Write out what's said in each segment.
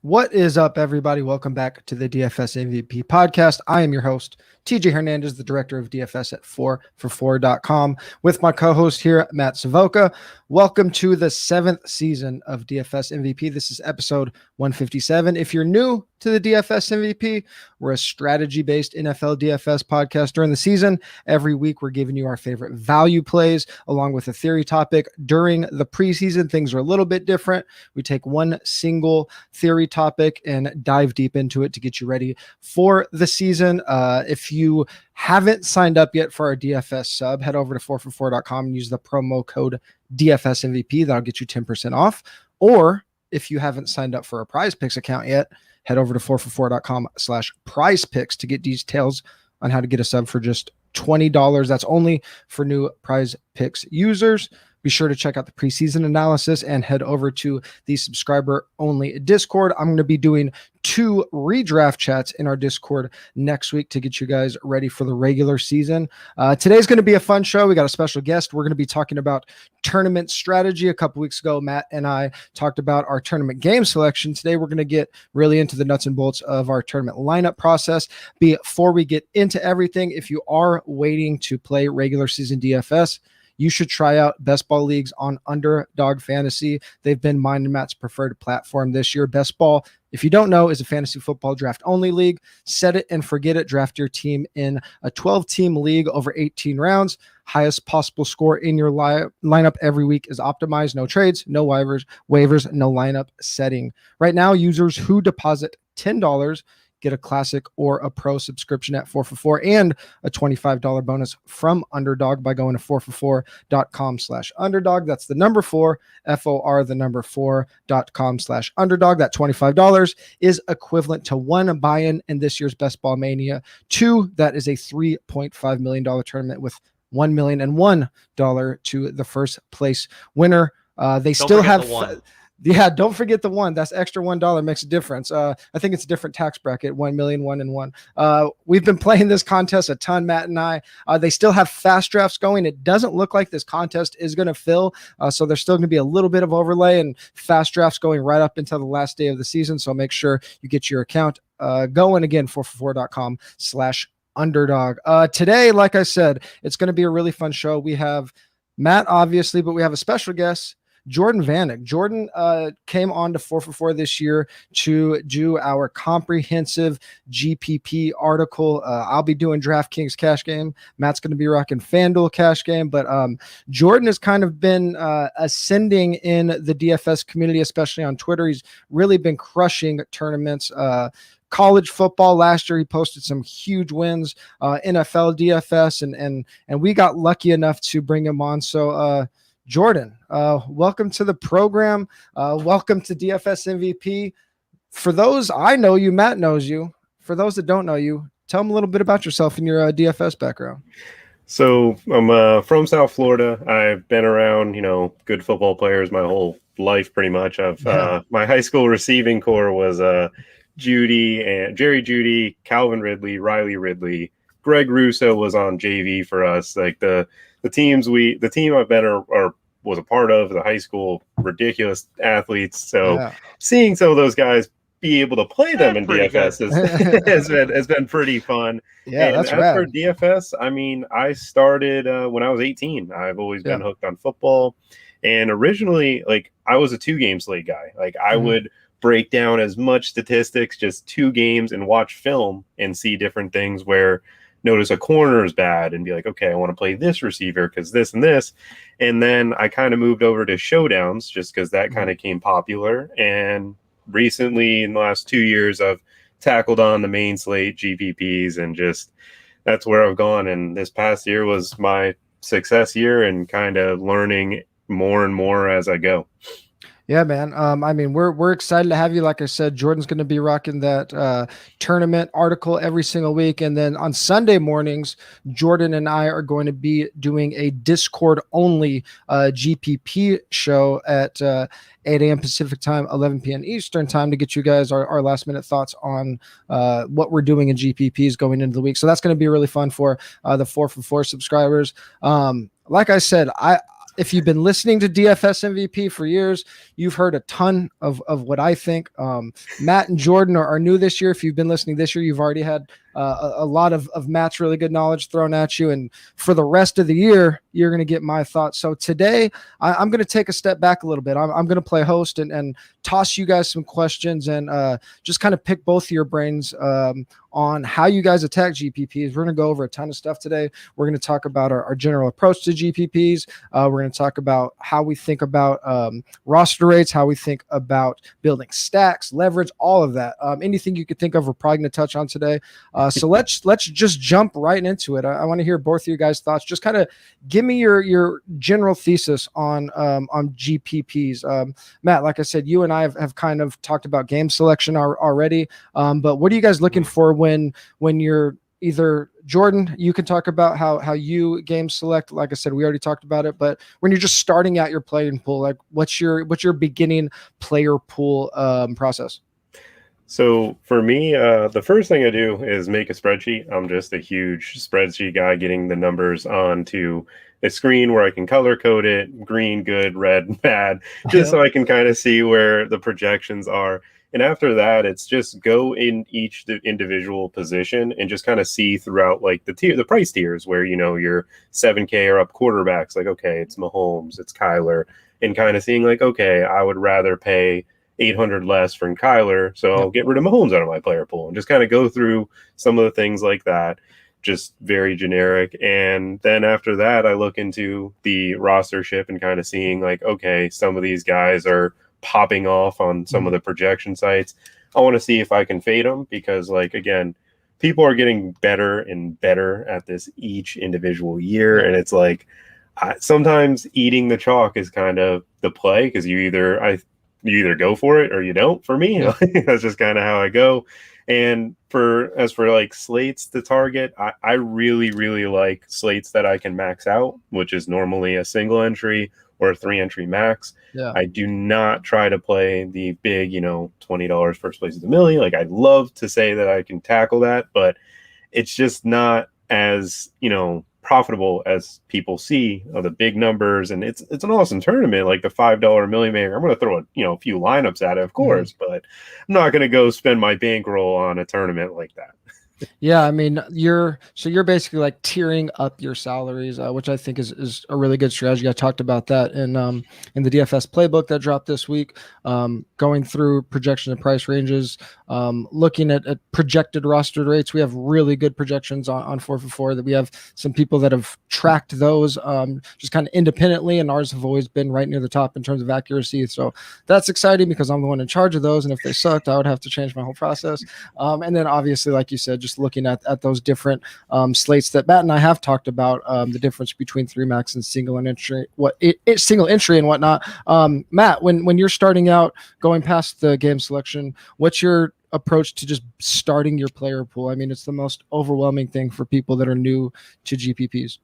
What is up, everybody? Welcome back to the DFS MVP podcast. I am your host, TJ Hernandez, the director of DFS at 4for4.com, with my co-host here, Matt Savoca. Welcome to the 7th season of DFS MVP. This is episode 157. If you're new to the DFS MVP, we're a strategy-based NFL DFS podcast during the season. Every week, we're giving you our favorite value plays along with a theory topic. During the preseason, things are a little bit different. We take one single theory topic and dive deep into it to get you ready for the season. If you haven't signed up yet for our DFS sub, head over to 4for4.com and use the promo code DFS MVP. That'll get you 10% off. Or if you haven't signed up for a Prize Picks account yet, head over to 4for4.com/prize picks to get details on how to get a sub for just $20. That's only for new Prize Picks users. Be sure to check out the preseason analysis and head over to the subscriber-only Discord. I'm going to be doing 2 redraft chats in our Discord next week to get you guys ready for the regular season. Today's going to be a fun show. We got a special guest. We're going to be talking about tournament strategy. A couple weeks ago, Matt and I talked about our tournament game selection. Today, we're going to get really into the nuts and bolts of our tournament lineup process. Before we get into everything, if you are waiting to play regular season DFS, you should try out Best Ball Leagues on Underdog Fantasy. They've been mine and Matt's preferred platform this year. Best Ball, if you don't know, is a fantasy football draft-only league. Set it and forget it. Draft your team in a 12-team league over 18 rounds. Highest possible score in your lineup every week is optimized. No trades, no waivers, no lineup setting. Right now, users who deposit $10 get a classic or a pro subscription at 4for4 and a $25 bonus from Underdog by going to 4for4.com/underdog. That's the number 4, FOR4.com/underdog. That $25 is equivalent to 1 buy-in in this year's Best Ball Mania. 2, that is a $3.5 million tournament with $1,001 to the first place winner. They still have... Yeah, don't forget the 1. That's extra $1 makes a difference. I think it's a different tax bracket, 1,000,001 and 1. We've been playing this contest a ton, Matt and I. They still have fast drafts going. It doesn't look like this contest is going to fill, so there's still going to be a little bit of overlay and fast drafts going right up until the last day of the season. So make sure you get your account going. Again, 4for4.com/underdog. Today, like I said, it's going to be a really fun show. We have Matt, obviously, but we have a special guest, Jordan Vanek. Jordan came on to 4for4 this year to do our comprehensive GPP article. I'll be doing DraftKings cash game. Matt's going to be rocking FanDuel cash game. But Jordan has kind of been ascending in the DFS community, especially on Twitter. He's really been crushing tournaments. College football last year, he posted some huge wins. NFL DFS, and we got lucky enough to bring him on. So Jordan, welcome to the program. Welcome to DFS MVP. For those, I know you, Matt knows you. For those that don't know you, tell them a little bit about yourself and your DFS background. So I'm from South Florida. I've been around, good football players my whole life, pretty much. My high school receiving core was Jerry Jeudy, Calvin Ridley, Riley Ridley. Greg Russo was on JV for us. Like the team I've been was a part of, the high school, ridiculous athletes. So seeing some of those guys be able to play them in DFS has been pretty fun. Yeah, and that's as rad. for DFS, I mean, I started when I was 18. I've always been hooked on football. And originally, I was a 2-game slate guy. I would break down as much statistics, just 2 games, and watch film and see different things where notice a corner is bad and be like, okay, I want to play this receiver because this and this. And then I kind of moved over to showdowns just because that kind of came popular. And recently, in the last 2 years, I've tackled on the main slate, GPPs, and just that's where I've gone. And this past year was my success year and kind of learning more and more as I go. Yeah, man. I mean, we're excited to have you. Like I said, Jordan's going to be rocking that tournament article every single week. And then on Sunday mornings, Jordan and I are going to be doing a Discord-only GPP show at 8 a.m. Pacific time, 11 p.m. Eastern time to get you guys our last-minute thoughts on what we're doing in GPPs going into the week. So that's going to be really fun for the 4for4 subscribers. Like I said, if you've been listening to DFS MVP for years, you've heard a ton of what I think. Matt and Jordan are new this year. If you've been listening this year, you've already had a lot of Matt's really good knowledge thrown at you. And for the rest of the year, you're going to get my thoughts. So today, I'm going to take a step back a little bit. I'm going to play host and toss you guys some questions and just kind of pick both of your brains on how you guys attack GPPs. We're going to go over a ton of stuff today. We're going to talk about our general approach to GPPs. We're going to talk about how we think about roster rates, how we think about building stacks, leverage, all of that. Anything you could think of, we're probably going to touch on today. So let's just jump right into it. I want to hear both of you guys' thoughts. Just kind of give me your general thesis on GPPs. Matt, like I said, you and I have kind of talked about game selection already. But what are you guys looking for when you're either Jordan, you can talk about how you game select. Like I said, we already talked about it, but when you're just starting out your playing pool, like what's your beginning player pool process? So for me, the first thing I do is make a spreadsheet. I'm just a huge spreadsheet guy, getting the numbers onto a screen where I can color code it, green, good, red, bad, just so I can kind of see where the projections are. And after that, it's just go in each individual position and just kind of see throughout like the price tiers where, your 7K or up quarterbacks, like, okay, it's Mahomes, it's Kyler, and kind of seeing like, okay, I would rather pay 800 less for Kyler, so I'll get rid of Mahomes out of my player pool and just kind of go through some of the things like that, just very generic. And then after that, I look into the rostership and kind of seeing like, okay, some of these guys are popping off on some of the projection sites. I want to see if I can fade them because, like, again, people are getting better and better at this each individual year. And it's like sometimes eating the chalk is kind of the play because you either go for it or you don't. For me, that's just kind of how I go. And as for like slates to target, I really, really like slates that I can max out, which is normally a single entry or a 3-entry max. I do not try to play the big, $20 first place is a million. Like, I'd love to say that I can tackle that, but it's just not as, profitable as people see the big numbers. And it's an awesome tournament, like the $5 million maker. I'm going to throw a few lineups at it, of course, but I'm not going to go spend my bankroll on a tournament like that. Yeah, I mean, you're basically like tiering up your salaries, which I think is a really good strategy. I talked about that in the DFS playbook that dropped this week, going through projection and price ranges, looking at projected rostered rates. We have really good projections on 4for4 that we have some people that have tracked those just kind of independently, and ours have always been right near the top in terms of accuracy. So that's exciting because I'm the one in charge of those, and if they sucked, I would have to change my whole process. And then obviously, like you said, just looking at those different slates that Matt and I have talked about, the difference between 3-max and single entry and whatnot. Matt, when you're starting out, going past the game selection, what's your approach to just starting your player pool? I mean, it's the most overwhelming thing for people that are new to GPPs.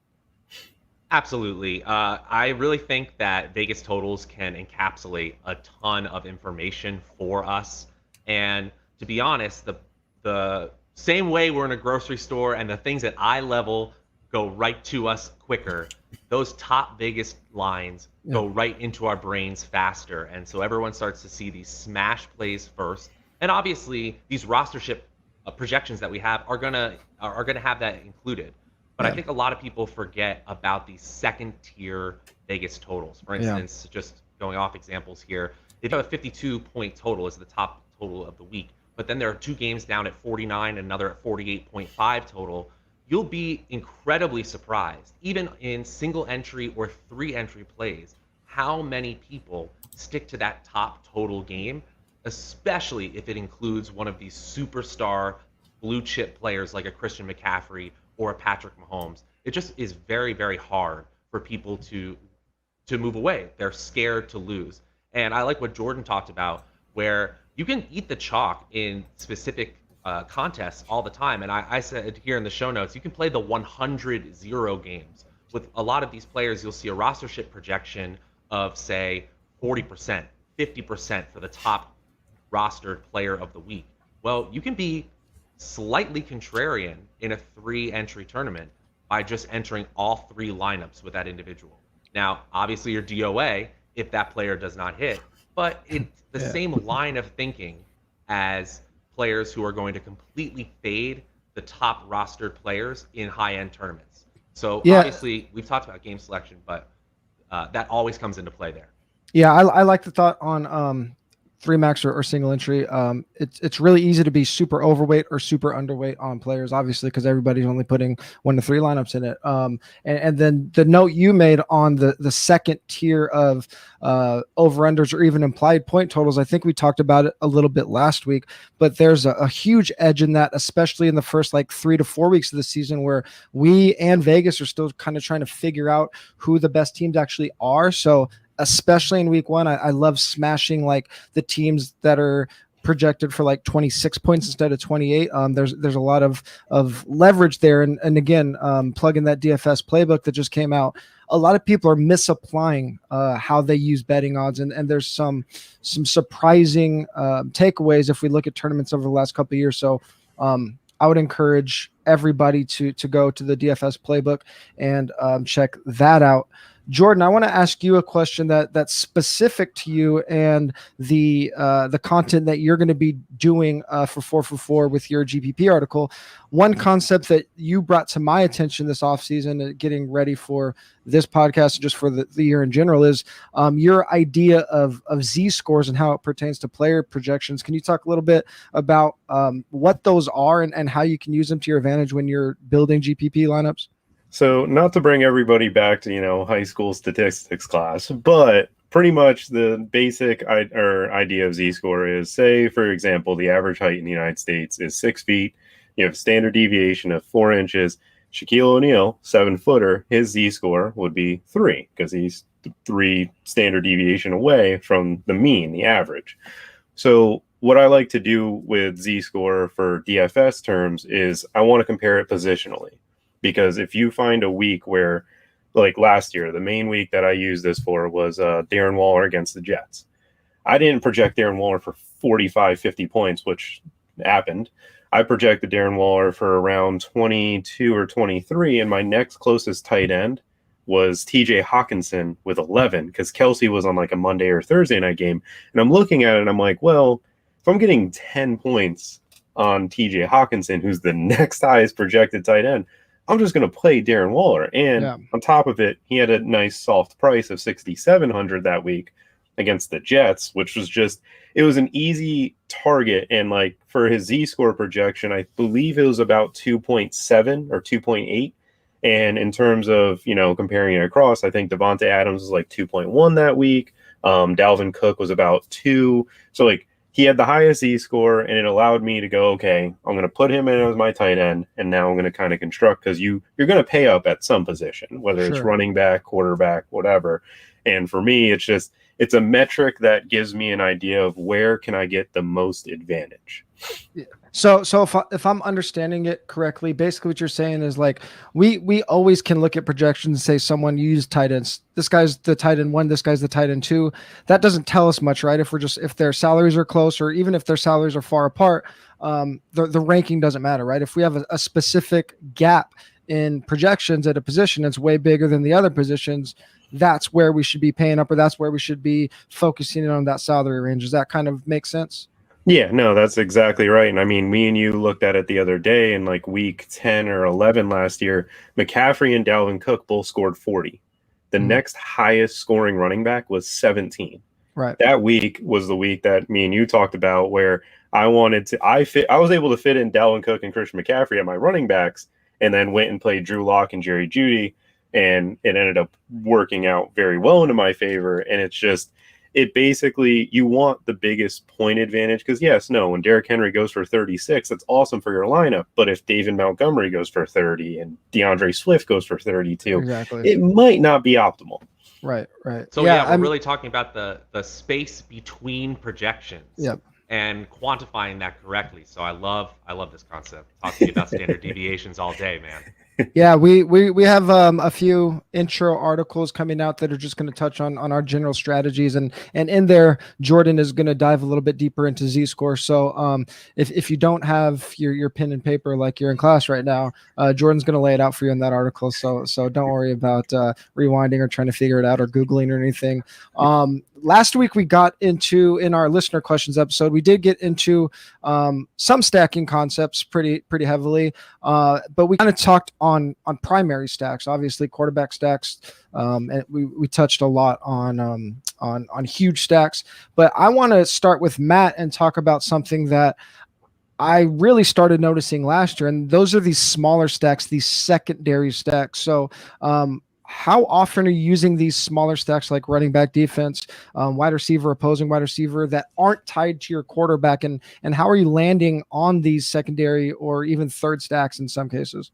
Absolutely. I really think that Vegas totals can encapsulate a ton of information for us. And to be honest, the same way we're in a grocery store and the things that eye level go right to us quicker, those top Vegas lines go right into our brains faster. And so everyone starts to see these smash plays first. And obviously these rostership projections that we have are gonna have that included. But I think a lot of people forget about the second tier Vegas totals. For instance, just going off examples here, if you have a 52-point total as the top total of the week, but then there are 2 games down at 49 and another at 48.5 total, you'll be incredibly surprised, even in single entry or 3-entry plays, how many people stick to that top total game, especially if it includes one of these superstar blue chip players like a Christian McCaffrey or a Patrick Mahomes. It just is very, very hard for people to move away. They're scared to lose. And I like what Jordan talked about, where you can eat the chalk in specific contests all the time. And I said here in the show notes, you can play the 100-0 games. With a lot of these players, you'll see a rostership projection of, say, 40%, 50% for the top rostered player of the week. Well, you can be slightly contrarian in a 3-entry tournament by just entering all 3 lineups with that individual. Now, obviously your DOA if that player does not hit, but it's the same line of thinking as players who are going to completely fade the top rostered players in high-end tournaments. So obviously we've talked about game selection, but that always comes into play there. Yeah, I like the thought on three max or single entry. It's really easy to be super overweight or super underweight on players, obviously, because everybody's only putting 1 to 3 lineups in it. And then the note you made on the second tier of over-unders or even implied point totals, I think we talked about it a little bit last week, but there's a huge edge in that, especially in the first like 3 to 4 weeks of the season, where we and Vegas are still kind of trying to figure out who the best teams actually are. So especially in week 1, I love smashing like the teams that are projected for like 26 points instead of 28. There's a lot of leverage there. And again, plug in that DFS playbook that just came out. A lot of people are misapplying how they use betting odds. And there's some surprising takeaways if we look at tournaments over the last couple of years. So I would encourage everybody to go to the DFS playbook and check that out. Jordan, I want to ask you a question that's specific to you and the content that you're going to be doing for 4for4 with your GPP article. One concept that you brought to my attention this offseason, getting ready for this podcast, just for the year in general, is your idea of Z-scores and how it pertains to player projections. Can you talk a little bit about what those are and how you can use them to your advantage when you're building GPP lineups? So not to bring everybody back to, high school statistics class, but pretty much the basic idea of Z-score is, say, for example, the average height in the United States is 6 feet. You have a standard deviation of 4 inches. Shaquille O'Neal, 7-footer, his Z-score would be 3 because he's 3 standard deviation away from the mean, the average. So what I like to do with Z-score for DFS terms is I want to compare it positionally. Because if you find a week where, like last year, the main week that I used this for was Darren Waller against the Jets. I didn't project Darren Waller for 45, 50 points, which happened. I projected Darren Waller for around 22 or 23, and my next closest tight end was TJ Hawkinson with 11, because Kelsey was on like a Monday or Thursday night game. And I'm looking at it, and I'm like, well, if I'm getting 10 points on TJ Hawkinson, who's the next highest projected tight end, I'm just going to play Darren Waller. And on top of it, he had a nice soft price of $6,700 that week against the Jets, which was just, it was an easy target. And like for his Z-score projection, I believe it was about 2.7 or 2.8. And in terms of, comparing it across, I think Devontae Adams was like 2.1 that week. Dalvin Cook was about 2. So like, he had the highest Z-score, and it allowed me to go, okay, I'm going to put him in as my tight end, and now I'm going to kind of construct, because you're going to pay up at some position, whether it's running back, quarterback, whatever. And for me, it's a metric that gives me an idea of where can I get the most advantage. Yeah. So if I'm understanding it correctly, basically what you're saying is like we always can look at projections and say someone used tight ends. This guy's the tight end 1, this guy's the tight end 2. That doesn't tell us much, right? If their salaries are close, or even if their salaries are far apart, the ranking doesn't matter, right? If we have a specific gap in projections at a position that's way bigger than the other positions, that's where we should be paying up, or that's where we should be focusing on that salary range. Does that kind of make sense? Yeah, no, that's exactly right. And I mean, me and you looked at it the other day in like week 10 or 11 last year. McCaffrey and Dalvin Cook both scored 40. The next highest scoring running back was 17. Right. That week was the week that me and you talked about, where I was able to fit in Dalvin Cook and Christian McCaffrey at my running backs, and then went and played Drew Lock and Jerry Jeudy, and it ended up working out very well into my favor. And it basically, you want the biggest point advantage, because when Derrick Henry goes for 36, that's awesome for your lineup. But if David Montgomery goes for 30 and DeAndre Swift goes for 32, it might not be optimal. Right. So we're really talking about the space between projections. Yep. And quantifying that correctly. So I love this concept. Talking about standard deviations all day, man. Yeah, we have a few intro articles coming out that are just going to touch on our general strategies, and in there Jordan is going to dive a little bit deeper into Z-score. So if you don't have your pen and paper like you're in class right now, Jordan's going to lay it out for you in that article. So don't worry about rewinding or trying to figure it out or Googling or anything. Last week we got into, in our listener questions episode, we did get into some stacking concepts pretty heavily, but we kind of talked on primary stacks, obviously quarterback stacks, and we touched a lot on huge stacks. But I want to start with Matt and talk about something that I really started noticing last year, and those are these smaller stacks, these secondary stacks. So how often are you using these smaller stacks like running back, defense, wide receiver, opposing wide receiver, that aren't tied to your quarterback, and how are you landing on these secondary or even third stacks in some cases?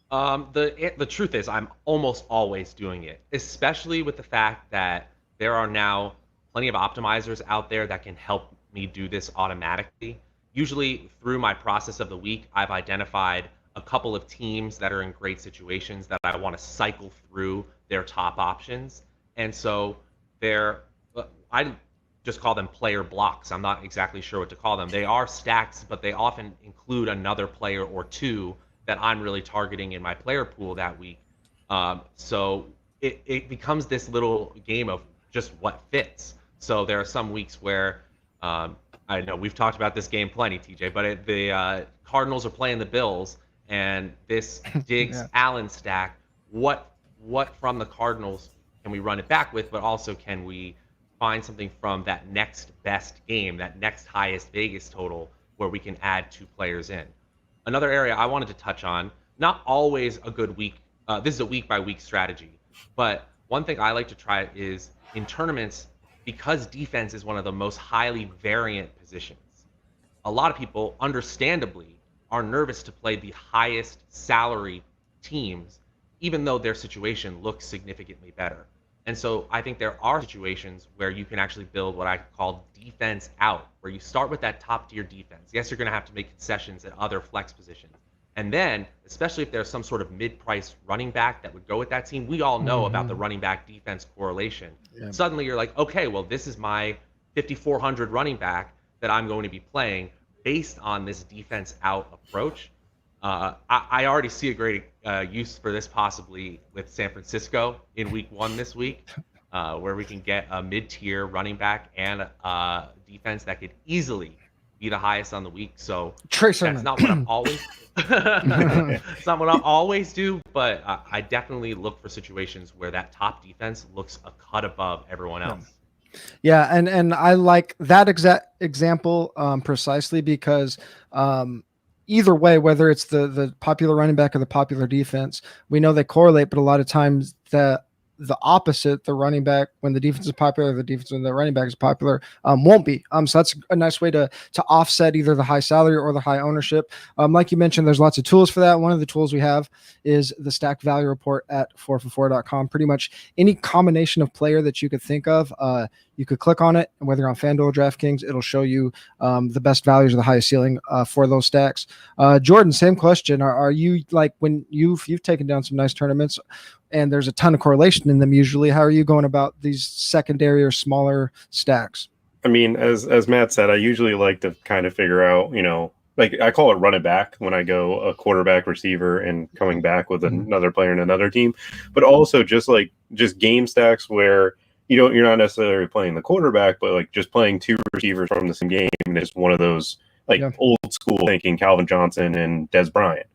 The truth is I'm almost always doing it, especially with the fact that there are now plenty of optimizers out there that can help me do this automatically. Usually through my process of the week, I've identified a couple of teams that are in great situations that I want to cycle through their top options. And so I just call them player blocks. I'm not exactly sure what to call them. They are stacks, but they often include another player or two that I'm really targeting in my player pool that week. So it becomes this little game of just what fits. So there are some weeks where I know we've talked about this game plenty, TJ, but the Cardinals are playing the Bills, and this Diggs Allen stack, what from the Cardinals can we run it back with, but also can we find something from that next best game, that next highest Vegas total, where we can add two players in. Another area I wanted to touch on, not always a good week, this is a week by week strategy, but one thing I like to try is in tournaments, because defense is one of the most highly variant positions, a lot of people understandably are nervous to play the highest salary teams, even though their situation looks significantly better. And so I think there are situations where you can actually build what I call defense out, where you start with that top tier defense. Yes, you're going to have to make concessions at other flex positions. And then, especially if there's some sort of mid-price running back that would go with that team, we all know about the running back defense correlation. Yeah. Suddenly you're like, okay, well, this is my 5,400 running back that I'm going to be playing based on this defense out approach. I already see a great use for this possibly with San Francisco in week 1 this week, where we can get a mid-tier running back and a defense that could easily be the highest on the week. So that's not what I'm always it's not what I always do, but I definitely look for situations where that top defense looks a cut above everyone else. Yeah, and I like that exact example precisely because either way, whether it's the popular running back or the popular defense, we know they correlate, but a lot of times the opposite, the running back, when the defense is popular, the defense when the running back is popular, won't be. So that's a nice way to offset either the high salary or the high ownership. Like you mentioned, there's lots of tools for that. One of the tools we have is the stack value report at 4for4.com. Pretty much any combination of player that you could think of, you could click on it, and whether you're on FanDuel or DraftKings, it'll show you the best values or the highest ceiling for those stacks. Jordan, same question. Are you, like, when you've taken down some nice tournaments and there's a ton of correlation in them usually, how are you going about these secondary or smaller stacks? I mean, as Matt said, I usually like to kind of figure out, like I call it run it back when I go a quarterback, receiver, and coming back with another player in another team, but also just game stacks where you're not necessarily playing the quarterback, but like just playing two receivers from the same game is one of those old school thinking, Calvin Johnson and Des Bryant.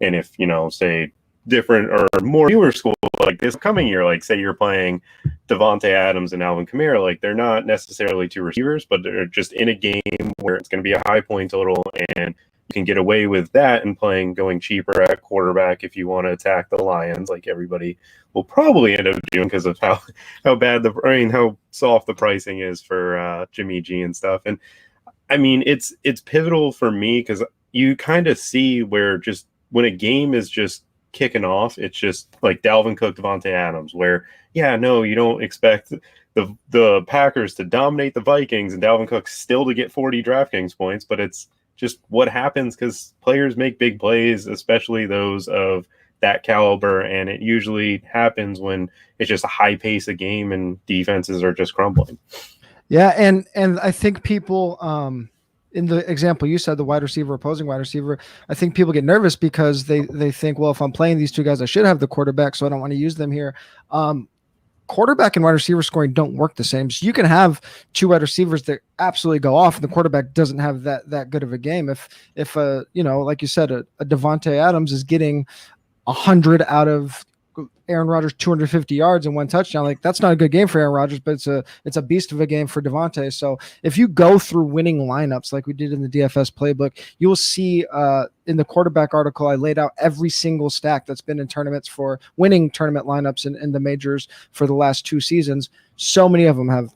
And if, say different or more newer school, like this coming year, like say you're playing Devontae Adams and Alvin Kamara, like they're not necessarily two receivers, but they're just in a game where it's going to be a high point total, and you can get away with that and going cheaper at quarterback if you want to attack the Lions, like everybody will probably end up doing because of how how soft the pricing is for Jimmy G and stuff. And I mean, it's pivotal for me because you kind of see where just when a game is just kicking off, it's just like Dalvin Cook, Devontae Adams, where you don't expect the Packers to dominate the Vikings and Dalvin Cook still to get 40 DraftKings points, but it's just what happens because players make big plays, especially those of that caliber, and it usually happens when it's just a high pace of game and defenses are just crumbling. Yeah, and I think people in the example you said, the wide receiver, opposing wide receiver, I think people get nervous because they think, well, if I'm playing these two guys, I should have the quarterback, so I don't want to use them here. Quarterback and wide receiver scoring don't work the same. So you can have two wide receivers that absolutely go off, and the quarterback doesn't have that good of a game. If like you said, a Devontae Adams is getting 100 out of Aaron Rodgers 250 yards and one touchdown, like that's not a good game for Aaron Rodgers, but it's a beast of a game for Devontae. So if you go through winning lineups like we did in the DFS playbook, you will see in the quarterback article I laid out every single stack that's been in tournaments for winning tournament lineups in the majors for the last 2 seasons. So many of them have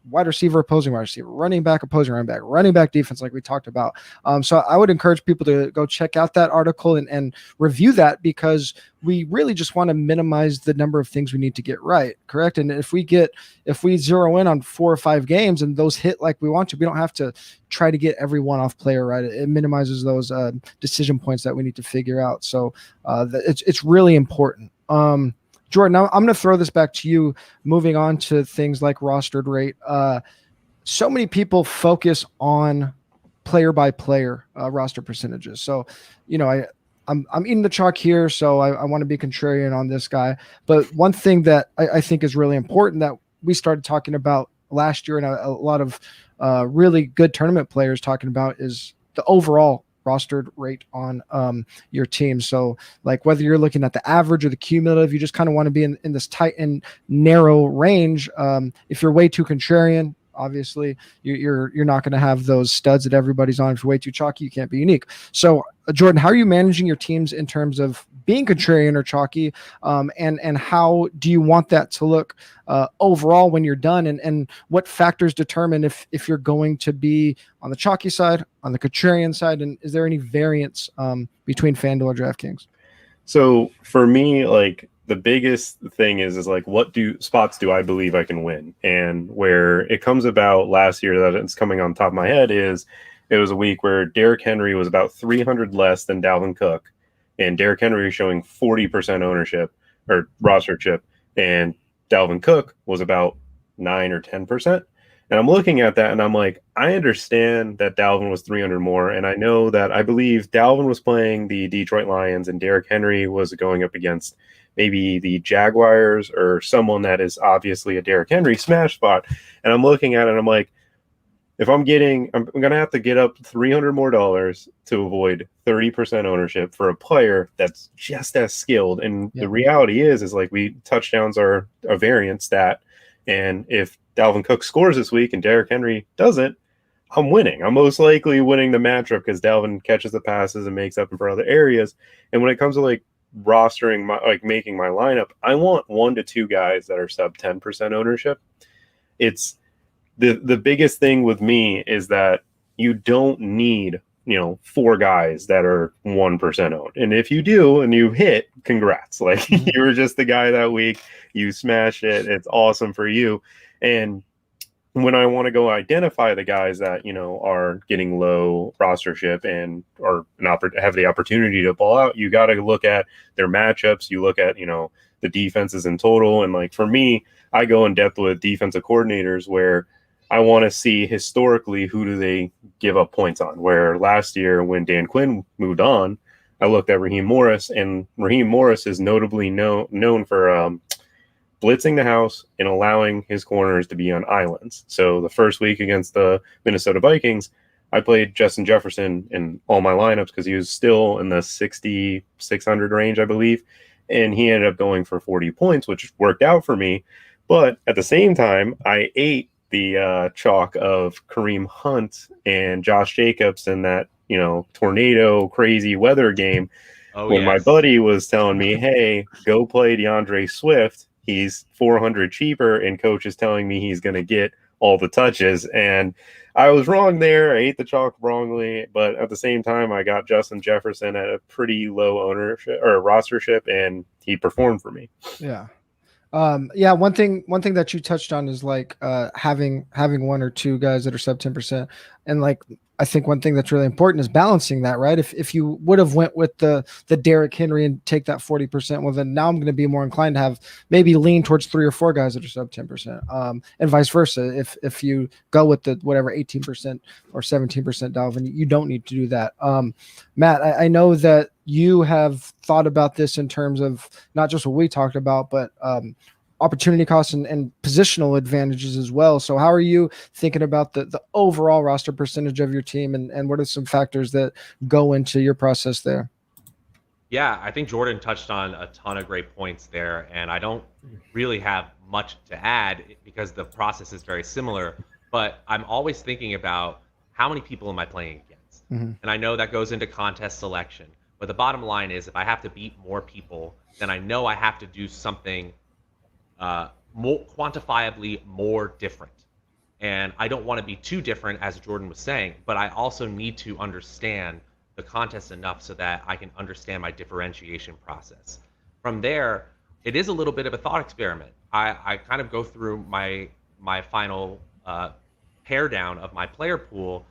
wide receiver, opposing wide receiver, running back, opposing running back defense, like we talked about. So I would encourage people to go check out that article and review that, because we really just want to minimize the number of things we need to get right. Correct. And if we zero in on 4 or 5 games and those hit like we want to, we don't have to try to get every one-off player right. It minimizes those decision points that we need to figure out. So it's really important. Jordan, I'm going to throw this back to you, moving on to things like rostered rate. So many people focus on player by player roster percentages. So, I'm eating the chalk here, so I want to be contrarian on this guy. But one thing that I think is really important that we started talking about last year, and a lot of really good tournament players talking about, is the overall rostered rate on your team. So like whether you're looking at the average or the cumulative, you just kind of want to be in this tight and narrow range. If you're way too contrarian, obviously you're not going to have those studs that everybody's on. If you're way too chalky, you can't be unique. So Jordan, how are you managing your teams in terms of being contrarian or chalky, and how do you want that to look overall when you're done, and what factors determine if you're going to be on the chalky side, on the contrarian side, and is there any variance between FanDuel or DraftKings? So for me, like the biggest thing is like, what spots do I believe I can win? And where it comes about last year that it's coming on top of my head is it was a week where Derrick Henry was about 300 less than Dalvin Cook, and Derrick Henry is showing 40% ownership or rostership, and Dalvin Cook was about 9 or 10%. And I'm looking at that and I'm like, I understand that Dalvin was 300 more. And I know that I believe Dalvin was playing the Detroit Lions and Derrick Henry was going up against maybe the Jaguars or someone that is obviously a Derrick Henry smash spot. And I'm looking at it and I'm like, if I'm going to have to get up $300 more to avoid 30% ownership for a player that's just as skilled. And the reality is like touchdowns are a variant stat. And if Dalvin Cook scores this week and Derrick Henry doesn't, I'm winning. I'm most likely winning the matchup because Dalvin catches the passes and makes up for other areas. And when it comes to like rostering making my lineup, I want 1 to 2 guys that are sub 10% ownership. It's the biggest thing with me is that you don't need 4 guys that are 1% owned. And if you do and you hit, congrats. Like you were just the guy that week, you smashed it. It's awesome for you. And when I want to go identify the guys that, are getting low rostership and have the opportunity to ball out, you got to look at their matchups. You look at, the defenses in total. And like for me, I go in depth with defensive coordinators where I want to see historically who do they give up points on. Where last year when Dan Quinn moved on, I looked at Raheem Morris, and Raheem Morris is notably known for blitzing the house and allowing his corners to be on islands. So the first week against the Minnesota Vikings, I played Justin Jefferson in all my lineups because he was still in the 6,600 range, I believe. And he ended up going for 40 points, which worked out for me. But at the same time, I ate the chalk of Kareem Hunt and Josh Jacobs in that, tornado crazy weather game. My buddy was telling me, hey, go play DeAndre Swift. He's 400 cheaper, and coach is telling me he's going to get all the touches. And I was wrong there. I ate the chalk wrongly, but at the same time, I got Justin Jefferson at a pretty low ownership or rostership, and he performed for me. Yeah. One thing that you touched on is like having 1 or 2 guys that are sub 10%. And like I think one thing that's really important is balancing that, right? If you would have went with the Derrick Henry and take that 40%, well, then now I'm going to be more inclined to have maybe lean towards 3 or 4 guys that are sub 10%, and vice versa. If you go with the whatever 18% or 17% Dalvin, you don't need to do that. Matt, I know that you have thought about this in terms of not just what we talked about, but opportunity costs and positional advantages as well. So how are you thinking about the overall roster percentage of your team, and what are some factors that go into your process there? Yeah, I think Jordan touched on a ton of great points there, and I don't really have much to add because the process is very similar, but I'm always thinking about how many people am I playing against? And I know that goes into contest selection, but the bottom line is if I have to beat more people, then I know I have to do something more quantifiably more different. And I don't want to be too different, as Jordan was saying, but I also need to understand the contest enough so that I can understand my differentiation process. From there, it is a little bit of a thought experiment. I kind of go through my final pair down of my player pool,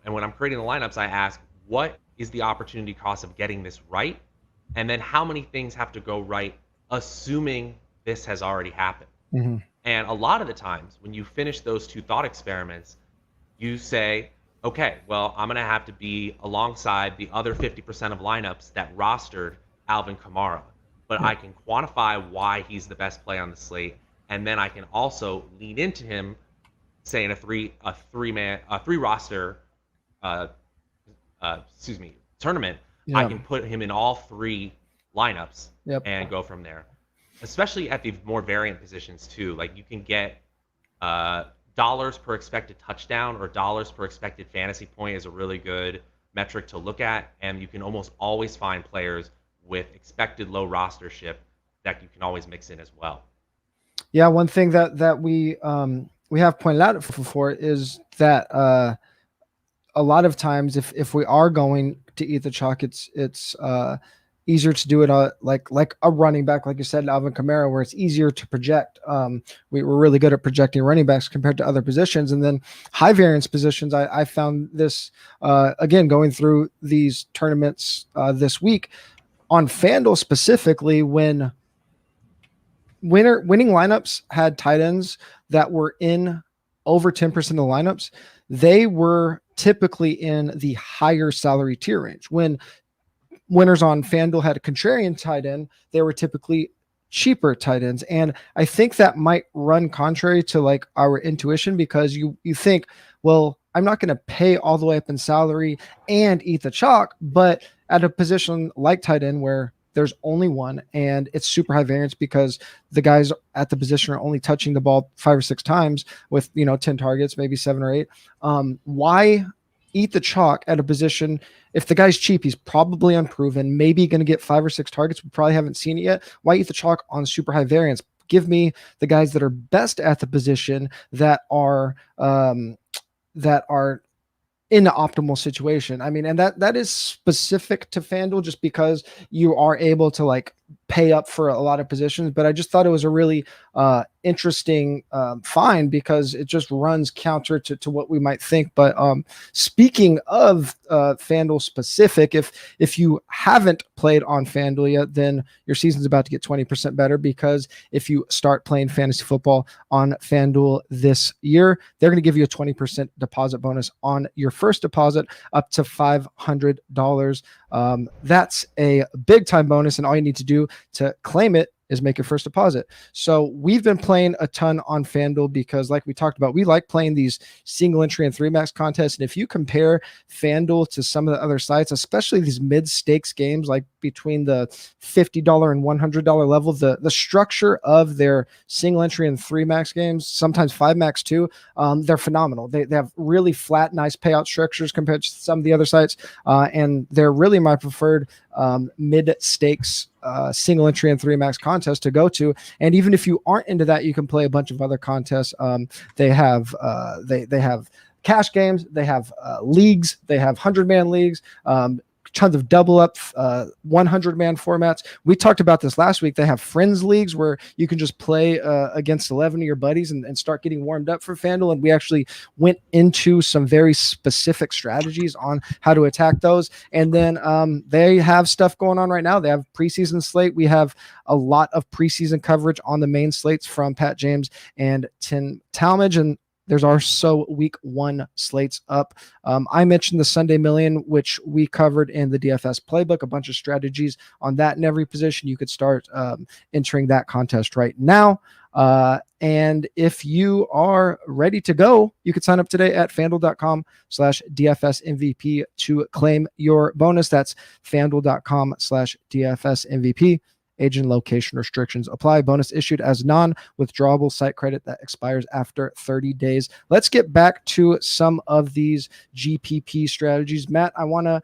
and when I'm creating the lineups, I ask, what is the opportunity cost of getting this right? And then how many things have to go right, assuming this has already happened? And a lot of the times when you finish those 2 thought experiments, you say, okay, well, I'm going to have to be alongside the other 50% of lineups that rostered Alvin Kamara, but I can quantify why he's the best play on the slate, and then I can also lean into him, say in a three roster tournament. I can put him in all 3 lineups and go from there. Especially at the more variant positions too. Like you can get dollars per expected touchdown or dollars per expected fantasy point is a really good metric to look at, and you can almost always find players with expected low rostership that you can always mix in as well. Yeah, one thing that we have pointed out before is that a lot of times if we are going to eat the chalk, it's easier to do it like a running back, like you said, Alvin Kamara, where it's easier to project. We were really good at projecting running backs compared to other positions. And then high variance positions, I found this, again, going through these tournaments this week on FanDuel specifically, when winning lineups had tight ends that were in over 10% of the lineups, they were typically in the higher salary tier range. When winners on FanDuel had a contrarian tight end, they were typically cheaper tight ends. And I think that might run contrary to like our intuition, because you think, well, I'm not going to pay all the way up in salary and eat the chalk, but at a position like tight end where there's only one and it's super high variance because the guys at the position are only touching the ball 5 or 6 times with 10 targets, maybe 7 or 8. Why eat the chalk at a position? If the guy's cheap, he's probably unproven, maybe going to get 5 or 6 targets. We probably haven't seen it yet. Why eat the chalk on super high variance? Give me the guys that are best at the position that are in the optimal situation. I mean, and that is specific to FanDuel just because you are able to like pay up for a lot of positions. But I just thought it was a really interesting find because it just runs counter to what we might think. But speaking of FanDuel specific, if you haven't played on FanDuel yet, then your season's about to get 20% better, because if you start playing fantasy football on FanDuel this year, they're going to give you a 20% deposit bonus on your first deposit up to $500. That's a big time bonus, and all you need to do to claim it is make your first deposit. So we've been playing a ton on FanDuel because, like we talked about, we like playing these single entry and 3 max contests. And if you compare FanDuel to some of the other sites, especially these mid stakes games, like between the $50 and $100 level, the structure of their single entry and 3 max games, sometimes 5 max too, they're phenomenal. They have really flat, nice payout structures compared to some of the other sites. And they're really my preferred mid stakes single entry and 3 max contest to go to. And even if you aren't into that, you can play a bunch of other contests. They have cash games, they have leagues, they have 100-man leagues, tons of double up 100-man formats. We talked about this last week. They have friends leagues where you can just play against 11 of your buddies and start getting warmed up for FanDuel. And we actually went into some very specific strategies on how to attack those. And then they have stuff going on right now. They have preseason slate. We have a lot of preseason coverage on the main slates from Pat James and Tim Talmadge, and there's also week 1 slates up. I mentioned the Sunday Million, which we covered in the DFS playbook, a bunch of strategies on that in every position. You could start entering that contest right now. And if you are ready to go, you could sign up today at fanduel.com/DFSMVP to claim your bonus. That's fanduel.com/DFSMVP. Age and location restrictions apply. Bonus issued as non-withdrawable site credit that expires after 30 days. Let's get back to some of these GPP strategies. Matt, I want to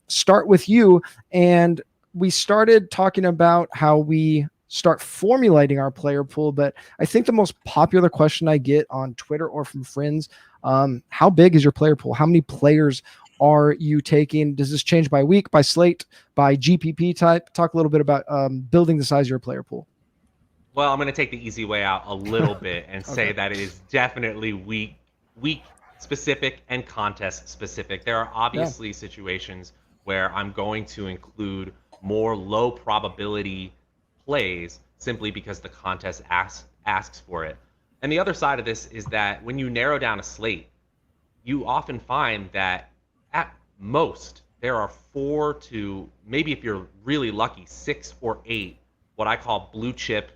start with you. And we started talking about how we start formulating our player pool, but I think the most popular question I get on Twitter or from friends, how big is your player pool? How many players are you taking? Does this change by week, by slate, by GPP type? Talk a little bit about building the size of your player pool. Well, I'm going to take the easy way out a little bit and say that it is definitely week specific and contest specific. There are obviously situations where I'm going to include more low probability plays simply because the contest asks for it. And the other side of this is that when you narrow down a slate, you often find that at most there are 4 to maybe, if you're really lucky, 6 or 8 what I call blue chip,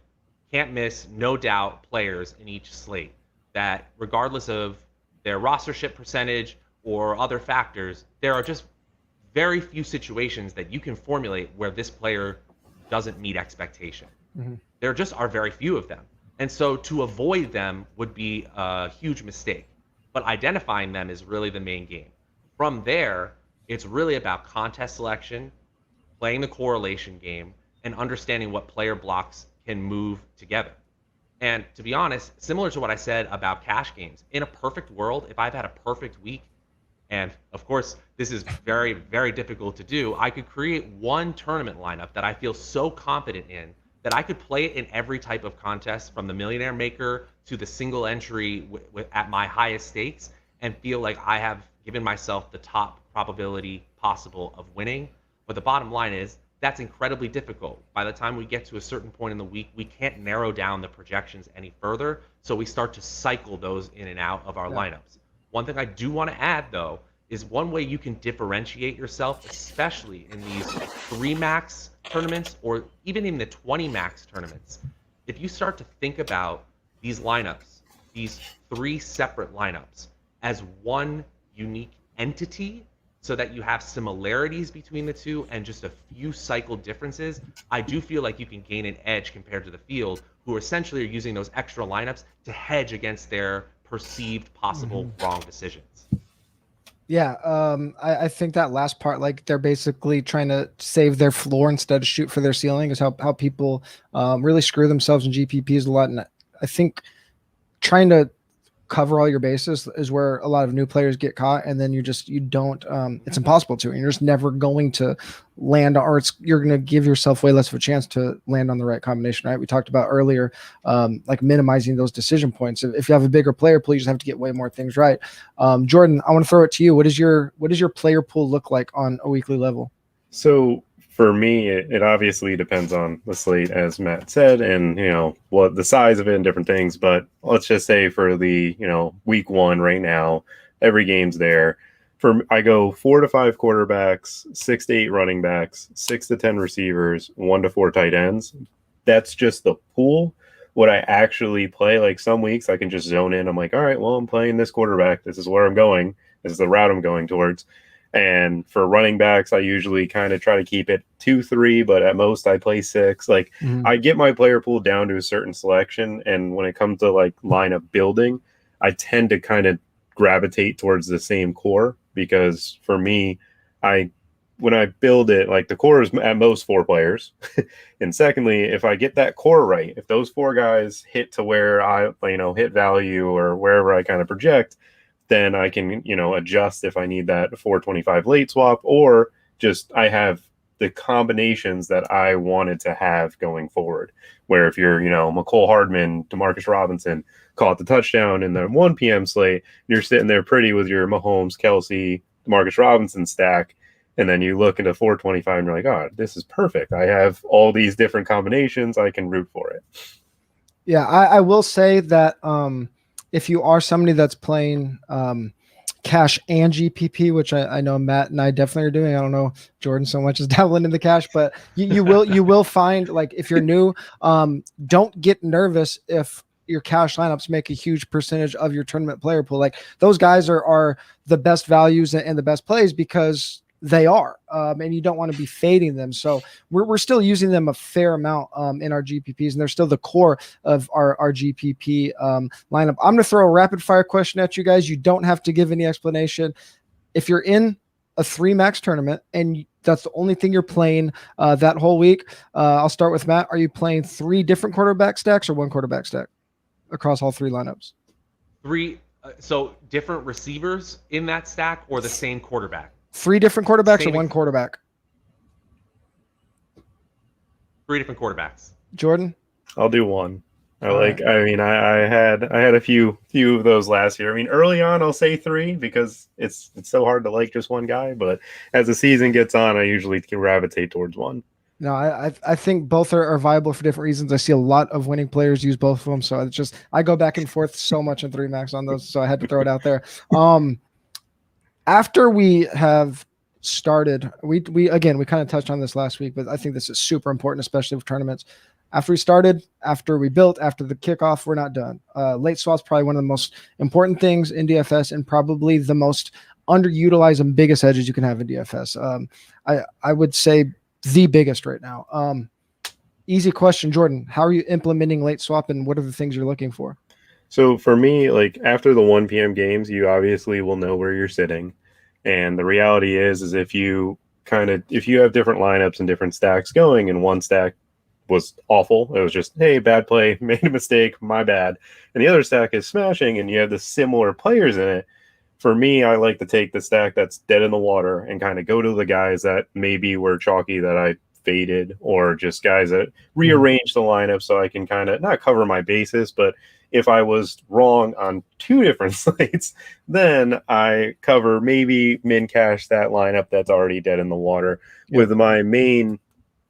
can't miss, no doubt players in each slate that, regardless of their rostership percentage or other factors, there are just very few situations that you can formulate where this player doesn't meet expectation. There just are very few of them. And so to avoid them would be a huge mistake. But identifying them is really the main game. From there, it's really about contest selection, playing the correlation game, and understanding what player blocks can move together. And to be honest, similar to what I said about cash games, in a perfect world, if I've had a perfect week, and of course, this is very, very difficult to do, I could create one tournament lineup that I feel so confident in that I could play it in every type of contest, from the Millionaire Maker to the single entry at my highest stakes, and feel like I have given myself the top probability possible of winning. But the bottom line is that's incredibly difficult. By the time we get to a certain point in the week, we can't narrow down the projections any further, so we start to cycle those in and out of our lineups. One thing I do want to add, though, is one way you can differentiate yourself, especially in these 3 max tournaments or even in the 20 max tournaments. If you start to think about these lineups, these 3 separate lineups, as one unique entity, so that you have similarities between the two and just a few cycle differences, I do feel like you can gain an edge compared to the field, who essentially are using those extra lineups to hedge against their perceived possible wrong decisions. Yeah, I think that last part, like they're basically trying to save their floor instead of shoot for their ceiling, is how people really screw themselves in GPPs a lot. And I think trying to cover all your bases is where a lot of new players get caught, and then you don't it's impossible to, and you're just never going to land, or you're going to give yourself way less of a chance to land on the right combination, right? We talked about earlier, like minimizing those decision points. If you have a bigger player pool, you just have to get way more things right. Jordan, I want to throw it to you. What does your player pool look like on a weekly level? So for me, it obviously depends on the slate, as Matt said, and what the size of it and different things. But let's just say for the week 1 right now, every game's there. I go 4 to 5 quarterbacks, 6 to 8 running backs, 6 to 10 receivers, 1 to 4 tight ends. That's just the pool. What I actually play, like some weeks I can just zone in. I'm like, all right, well, I'm playing this quarterback. This is where I'm going. This is the route I'm going towards. And for running backs, I usually kind of try to keep it 2-3, but at most I play 6. Like I get my player pool down to a certain selection. And when it comes to like lineup building, I tend to kind of gravitate towards the same core, because for me, when I build it, like the core is at most 4 players. And secondly, if I get that core right, if those 4 guys hit to where I, hit value or wherever I kind of project, then I can, adjust if I need that 425 late swap, or just I have the combinations that I wanted to have going forward. Where if you're, McCole Hardman, Demarcus Robinson caught the touchdown in the 1 p.m. slate, you're sitting there pretty with your Mahomes, Kelsey, Demarcus Robinson stack. And then you look into 425 and you're like, oh, this is perfect. I have all these different combinations. I can root for it. Yeah, I will say that if you are somebody that's playing cash and GPP, which I know Matt and I definitely are doing. I don't know Jordan so much is dabbling in the cash, but you will find, like, if you're new, don't get nervous if your cash lineups make a huge percentage of your tournament player pool. Like, those guys are the best values and the best plays because they are, and you don't want to be fading them. So we're still using them a fair amount in our GPPs, and they're still the core of our GPP lineup. I'm going to throw a rapid fire question at you guys. You don't have to give any explanation. If you're in a 3 max tournament and that's the only thing you're playing that whole week, I'll start with Matt. Are you playing 3 different quarterback stacks or 1 quarterback stack across all 3 lineups? 3, so different receivers in that stack or the same quarterback? 3 different quarterbacks or 1 quarterback? 3 different quarterbacks. Jordan? I'll do 1. I had a few of those last year. I mean, early on I'll say 3 because it's so hard to like just one guy, but as the season gets on, I usually gravitate towards 1. No, I think both are viable for different reasons. I see a lot of winning players use both of them, so it's just I go back and forth so much in 3 max on those, so I had to throw it out there. After we have started, we kind of touched on this last week, but I think this is super important, especially with tournaments. After we started, after we built, after the kickoff, we're not done. Late swap's probably one of the most important things in DFS and probably the most underutilized and biggest edges you can have in DFS. I would say the biggest right now. Easy question, Jordan. How are you implementing late swap, and what are the things you're looking for? So for me, like after the 1 p.m. games, you obviously will know where you're sitting. And the reality is if you have different lineups and different stacks going, and one stack was awful, it was just, hey, bad play, made a mistake, my bad. And the other stack is smashing and you have the similar players in it. For me, I like to take the stack that's dead in the water and kind of go to the guys that maybe were chalky that I faded, or just guys that rearrange the lineup so I can kind of not cover my bases, but if I was wrong on 2 different slates, then I cover, maybe min cash that lineup that's already dead in the water. With my main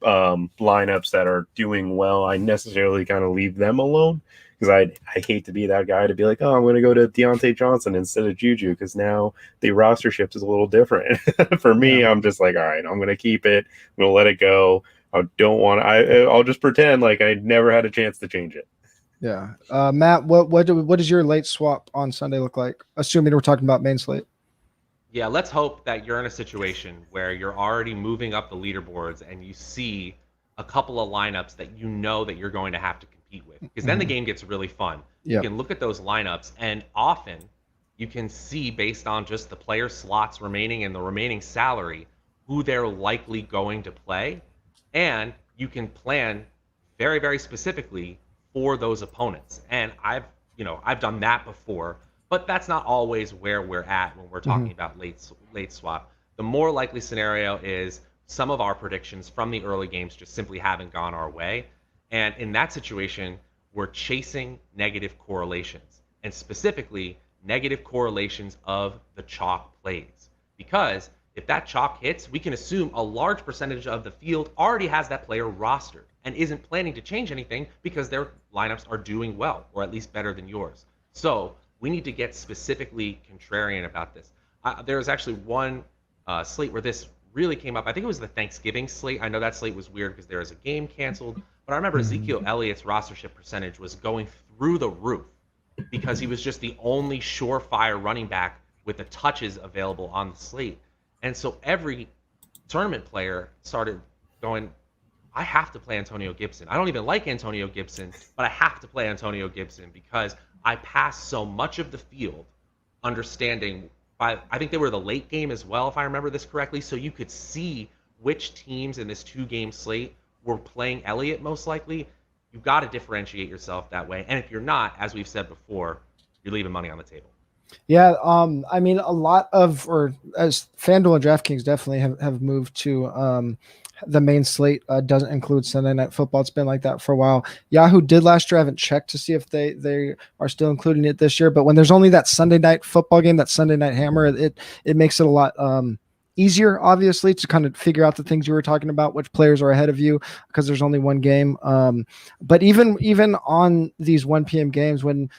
lineups that are doing well, I necessarily kind of leave them alone, because I hate to be that guy to be like, oh, I'm going to go to Deontay Johnson instead of Juju, because now the roster shift is a little different. For me, I'm just like, all right, I'm going to keep it. I'm going to let it go. I'll just pretend like I never had a chance to change it. Yeah. Matt, what does your late swap on Sunday look like? Assuming we're talking about main slate. Yeah, let's hope that you're in a situation where you're already moving up the leaderboards and you see a couple of lineups that you know that you're going to have to compete with, because then the game gets really fun. You can look at those lineups, and often you can see, based on just the player slots remaining and the remaining salary, who they're likely going to play, and you can plan very, very specifically for those opponents. And I've done that before, but that's not always where we're at when we're talking about late swap. The more likely scenario is some of our predictions from the early games just simply haven't gone our way. And in that situation, we're chasing negative correlations, and specifically negative correlations of the chalk plays. Because if that chalk hits, we can assume a large percentage of the field already has that player rostered and isn't planning to change anything because their lineups are doing well, or at least better than yours. So we need to get specifically contrarian about this. There was actually one slate where this really came up. I think it was the Thanksgiving slate. I know that slate was weird because there was a game canceled, but I remember Ezekiel Elliott's rostership percentage was going through the roof because he was just the only surefire running back with the touches available on the slate. And so every tournament player started going, I have to play Antonio Gibson. I don't even like Antonio Gibson, but I have to play Antonio Gibson because I passed so much of the field understanding. I think they were the late game as well, if I remember this correctly. So you could see which teams in this 2-game slate were playing Elliott most likely. You've got to differentiate yourself that way. And if you're not, as we've said before, you're leaving money on the table. Yeah, I mean, a lot of, or as FanDuel and DraftKings definitely have moved to the main slate doesn't include Sunday Night Football. It's been like that for a while. Yahoo did last year. I haven't checked to see if they are still including it this year. But when there's only that Sunday Night Football game, that Sunday Night Hammer, it makes it a lot easier, obviously, to kind of figure out the things you were talking about, which players are ahead of you, because there's only one game. But even on these 1 p.m. games, when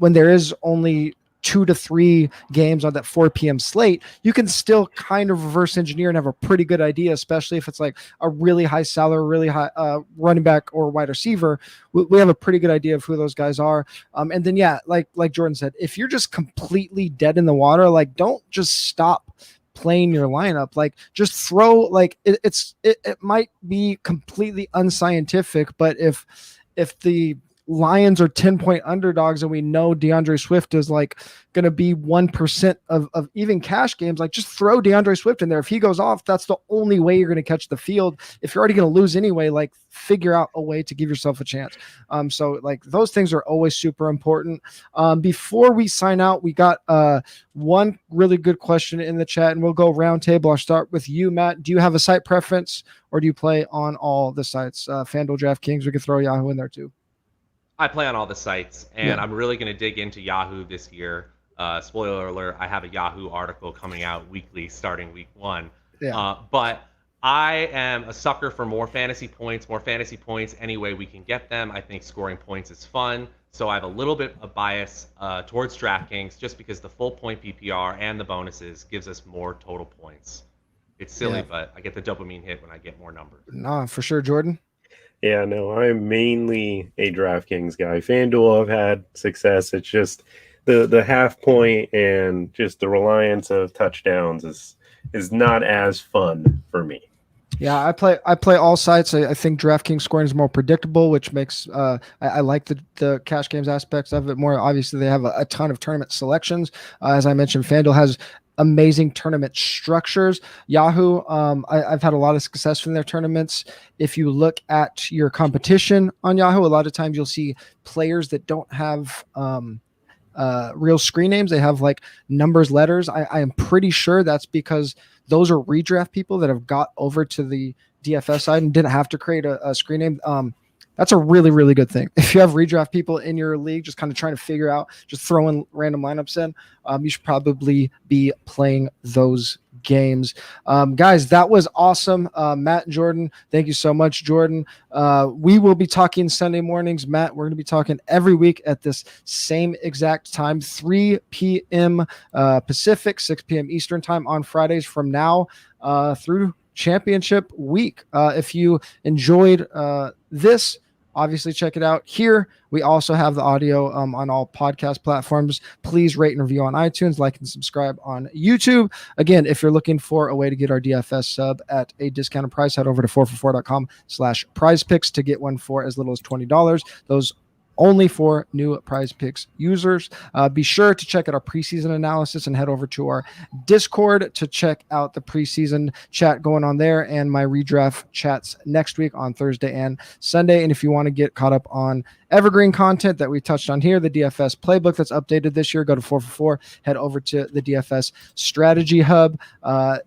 there is only 2 to 3 games on that 4 p.m. slate, you can still kind of reverse engineer and have a pretty good idea, especially if it's like a really high salary, really high running back or wide receiver. We have a pretty good idea of who those guys are. And then, yeah, like Jordan said, if you're just completely dead in the water, like, don't just stop playing your lineup. Like, just throw, like, it might be completely unscientific, but if the Lions are 10-point underdogs and we know DeAndre Swift is like going to be 1% of even cash games, like, just throw DeAndre Swift in there. If he goes off, that's the only way you're going to catch the field. If you're already going to lose anyway, like, figure out a way to give yourself a chance. So like, those things are always super important. Before we sign out, we got one really good question in the chat, and we'll go round table. I'll start with you, Matt. Do you have a site preference, or do you play on all the sites? FanDuel, DraftKings, we could throw Yahoo in there too. I play on all the sites, and I'm really going to dig into Yahoo this year. Spoiler alert, I have a Yahoo article coming out weekly starting week 1. Yeah. But I am a sucker for more fantasy points any way we can get them. I think scoring points is fun. So I have a little bit of bias towards DraftKings, just because the full point PPR and the bonuses gives us more total points. It's silly, but I get the dopamine hit when I get more numbers. No, for sure. Jordan? Yeah, no, I'm mainly a DraftKings guy. FanDuel, I've had success. It's just the half point and just the reliance of touchdowns is not as fun for me. Yeah, I play all sites. I think DraftKings scoring is more predictable, which makes I like the cash games aspects of it more. Obviously, they have a ton of tournament selections. As I mentioned, FanDuel has amazing tournament structures. Yahoo, I've had a lot of success from their tournaments. If you look at your competition on Yahoo, a lot of times you'll see players that don't have real screen names. They have like numbers, letters. I am pretty sure that's because those are redraft people that have got over to the DFS side and didn't have to create a screen name. That's a really, really good thing. If you have redraft people in your league, just kind of trying to figure out, just throwing random lineups in, you should probably be playing those games. Guys, that was awesome. Matt and Jordan, thank you so much, Jordan. We will be talking Sunday mornings. Matt, we're going to be talking every week at this same exact time, 3 p.m. Pacific, 6 p.m. Eastern time on Fridays from now through championship week. If you enjoyed this, obviously check it out here. We also have the audio on all podcast platforms. Please rate and review on iTunes, like and subscribe on YouTube. Again, if you're looking for a way to get our DFS sub at a discounted price, head over to 4for4.com/prizepicks to get one for as little as $20. Those only for new Prize Picks users. Be sure to check out our preseason analysis and head over to our Discord to check out the preseason chat going on there and my redraft chats next week on Thursday and Sunday. And if you want to get caught up on evergreen content that we touched on here, the DFS playbook that's updated this year, go to 4for4, head over to the DFS Strategy Hub.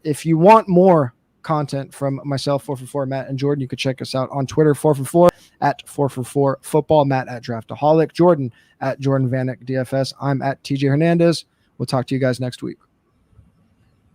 If you want more content from myself, 4for4, Matt, and Jordan, you could check us out on Twitter, 4for4, at 4for4 football, Matt at Draftaholic, Jordan at Jordan Vanek DFS. I'm at TJ Hernandez. We'll talk to you guys next week.